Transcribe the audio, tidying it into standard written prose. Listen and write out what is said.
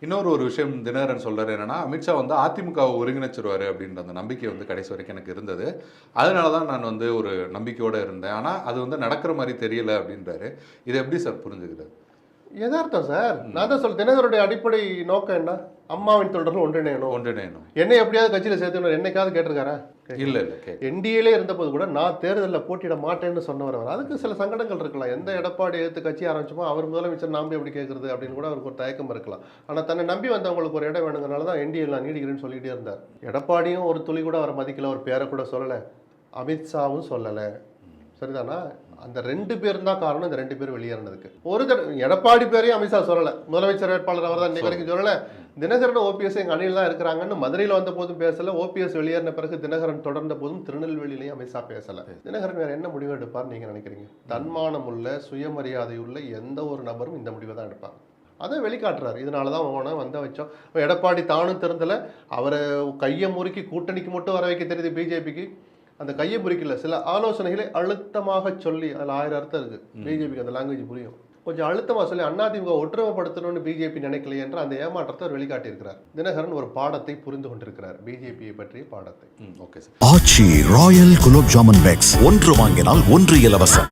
இன்னொரு ஒரு விஷயம் தினகரன் சொல்றாரு என்னன்னா, அமித்ஷா வந்து அதிமுகவை ஒருங்கிணைச்சிருவாரு அப்படின்ற அந்த நம்பிக்கை வந்து கடைசி வரைக்கும் எனக்கு இருந்தது. அதனால தான் நான் வந்து ஒரு நம்பிக்கையோட இருந்தேன். ஆனா அது வந்து நடக்கிற மாரி தெரியல அப்படின்றாரு. இத எப்படி சார் புரிஞ்சுக்கிறது? யதார்த்தம் சார். நான் தான் சொல்ல தினகருடைய அடிப்படை நோக்கம் என்ன? அம்மாவின் தொண்டர்கள் ஒன்றிணையணும். ஒன்றிணையணும். என்னை எப்படியாவது கட்சியில சேர்த்துக்கணும் என்னைக்காவது கேட்டிருக்காரா? இல்ல இல்ல என்டிஏலே இருந்தபோது கூட நான் தேர்தலில் போட்டியிட மாட்டேன்னு சொன்னவர் அவர். அதுக்கு சில சங்கடங்கள் இருக்கலாம். எந்த எடப்பாடி எடுத்து கட்சி ஆரம்பிச்சோமோ அவர் முதலமைச்சர் நம்பி எப்படி கேட்கறது அப்படின்னு கூட அவருக்கு ஒரு தயக்கம் இருக்கலாம். ஆனால் தன்னை நம்பி வந்தவங்களுக்கு ஒரு இடம் வேணுங்கிறனால தான் என்டிஏ நான் நீடிக்கிறேன்னு சொல்லிட்டே இருந்தார். எடப்பாடியும் ஒரு துளி கூட அவர் மதிக்கல, ஒரு பேரை கூட சொல்லலை, அமித்ஷாவும் சொல்லலை. சரிதானா? அந்த 2 பேரும் தான் காரணம். இந்த 2 பேரும் வெளியேறினதுக்கு. ஒரு எடப்பாடி பேரையும் அமித்ஷா சொல்லலை, முதலமைச்சர் வேட்பாளர் அவர் தான் இன்னைக்கு வரைக்கும் சொல்லலை. தினகரன் ஓபிஎஸ் எங்கள் அணியில் தான் இருக்கிறாங்கன்னு மதுரையில் வந்த போதும் பேசலை. ஓபிஎஸ் வெளியேறின பிறகு தினகரன் தொடர்ந்த போதும் திருநெல்வேலியிலையும் அமித்ஷா பேசலை. தினகரன் வேற என்ன முடிவு எடுப்பார் நீங்கள் நினைக்கிறீங்க? தன்மானம் உள்ள சுயமரியாதை உள்ள எந்த ஒரு நபரும் இந்த முடிவை தான் எடுப்பாங்க. அதை வெளிக்காட்டுறாரு. இதனால தான் அவனை வந்த வச்சோம். எடப்பாடி தானும் திறந்தலை, அவரை கையை முறுக்கி கூட்டணிக்கு மட்டும் வர வைக்க தெரியுது பிஜேபிக்கு. அந்த கையை முறிக்கல, சில ஆலோசனைகளை அழுத்தமாக சொல்லி, அதில் 1000 அர்த்தம் இருக்குது. பிஜேபிக்கு அந்த லாங்குவேஜ் புரியும். கொஞ்சம் அழுத்தமாக சொல்லி அதிமுக ஒற்றுமைப்படுத்தணும்னு பிஜேபி நினைக்கலையே என்ற அந்த ஏமாற்றத்தை அவர் வெளிக்காட்டியிருக்கிறார். தினகரன் ஒரு பாடத்தை புரிந்து கொண்டிருக்கிறார், பிஜேபியை பற்றிய பாடத்தை. Okay sir. Aachi royal gulab jamun packs 1 வாங்கினால் 1 இலவசம்.